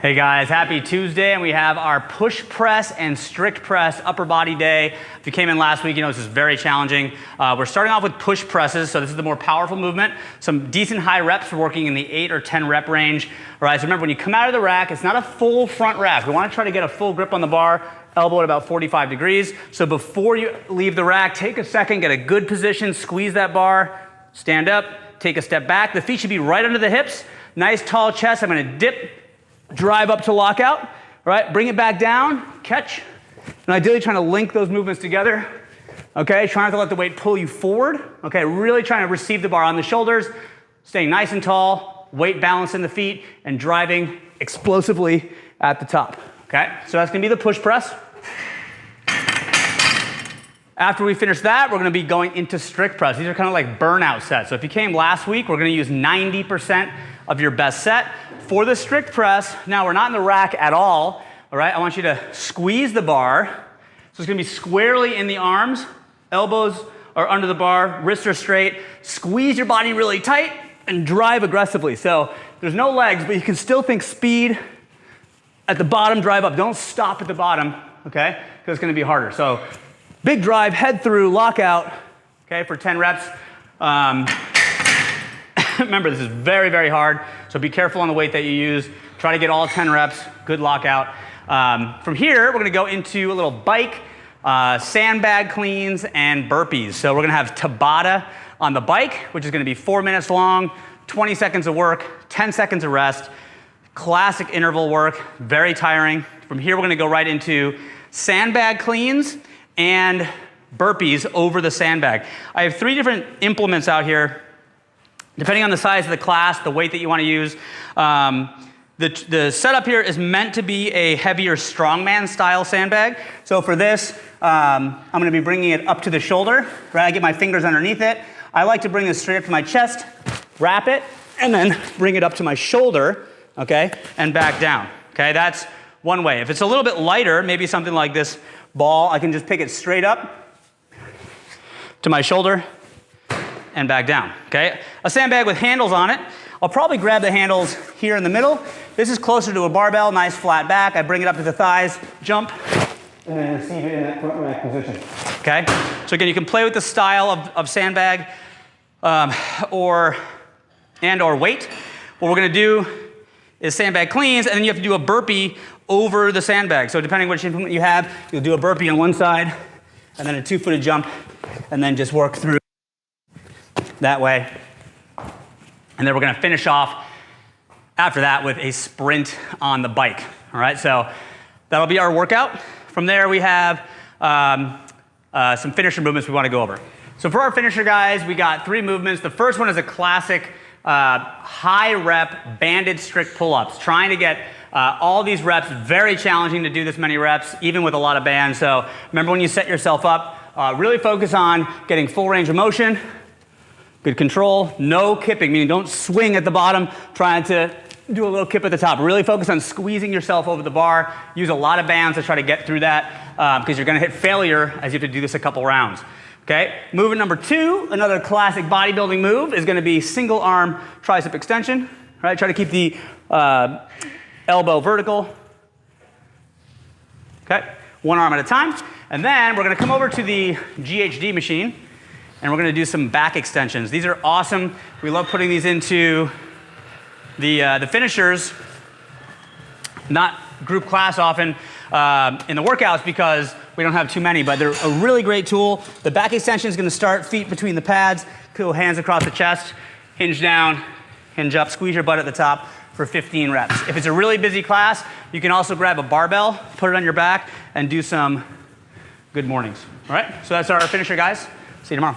Hey guys, happy Tuesday, and we have our push press and strict press upper body day. If you came in last week, you know this is very challenging. We're starting off with push presses, so this is the more powerful movement. Some decent high reps, we're working in the 8 or 10 rep range. All right, so remember when you come out of the rack, it's not a full front rack. We want to try to get a full grip on the bar, elbow at about 45 degrees. So before you leave the rack, take a second, get a good position, squeeze that bar, stand up, take a step back. The feet should be right under the hips. Nice tall chest. I'm going to dip, drive up to lockout, all right? Bring it back down, catch, and ideally trying to link those movements together, okay? Try not to let the weight pull you forward, okay? Really trying to receive the bar on the shoulders, staying nice and tall, weight balance in the feet, and driving explosively at the top, okay? So that's gonna be the push press. After we finish that, we're gonna be going into strict press. These are kind of like burnout sets. So if you came last week, we're gonna use 90% of your best set. For the strict press, now we're not in the rack at all right? I want you to squeeze the bar. So it's gonna be squarely in the arms, elbows are under the bar, wrists are straight. Squeeze your body really tight and drive aggressively. So there's no legs, but you can still think speed at the bottom, drive up. Don't stop at the bottom, okay? Because it's gonna be harder. So big drive, head through, lockout, okay, for 10 reps. Remember, this is very, very hard, so be careful on the weight that you use. Try to get all 10 reps, good lockout. From here, we're gonna go into a little bike, sandbag cleans, and burpees. So we're gonna have Tabata on the bike, which is gonna be 4 minutes long, 20 seconds of work, 10 seconds of rest. Classic interval work, very tiring. From here, we're gonna go right into sandbag cleans and burpees over the sandbag. I have 3 different implements out here. Depending on the size of the class, the weight that you want to use. The setup here is meant to be a heavier strongman style sandbag. So for this, I'm going to be bringing it up to the shoulder, right? I get my fingers underneath it. I like to bring this straight up to my chest, wrap it, and then bring it up to my shoulder, okay, and back down, okay? That's one way. If it's a little bit lighter, maybe something like this ball, I can just pick it straight up to my shoulder and back down, okay? A sandbag with handles on it. I'll probably grab the handles here in the middle. This is closer to a barbell, nice flat back. I bring it up to the thighs, jump, and then receive it in that front rack position, okay? So again, you can play with the style of sandbag or weight. What we're gonna do is sandbag cleans, and then you have to do a burpee over the sandbag. So depending which implement you have, you'll do a burpee on one side, and then a 2-footed jump, and then just work through that way. And then we're gonna finish off after that with a sprint on the bike. All right, so that'll be our workout. From there we have some finisher movements we wanna go over. So for our finisher, guys, we got 3 movements. The first one is a classic high rep banded strict pull-ups. Trying to get all these reps, very challenging to do this many reps, even with a lot of bands. So remember when you set yourself up, really focus on getting full range of motion, good control, no kipping, meaning don't swing at the bottom trying to do a little kip at the top. Really focus on squeezing yourself over the bar. Use a lot of bands to try to get through that because you're gonna hit failure as you have to do this a couple rounds. Okay, movement number 2, another classic bodybuilding move is gonna be single arm tricep extension. Right, try to keep the elbow vertical. Okay, one arm at a time. And then we're gonna come over to the GHD machine, and we're gonna do some back extensions. These are awesome. We love putting these into the finishers, not group class often in the workouts because we don't have too many, but they're a really great tool. The back extension is gonna start feet between the pads, cool, hands across the chest, hinge down, hinge up, squeeze your butt at the top for 15 reps. If it's a really busy class, you can also grab a barbell, put it on your back, and do some good mornings. All right, so that's our finisher, guys. See you tomorrow.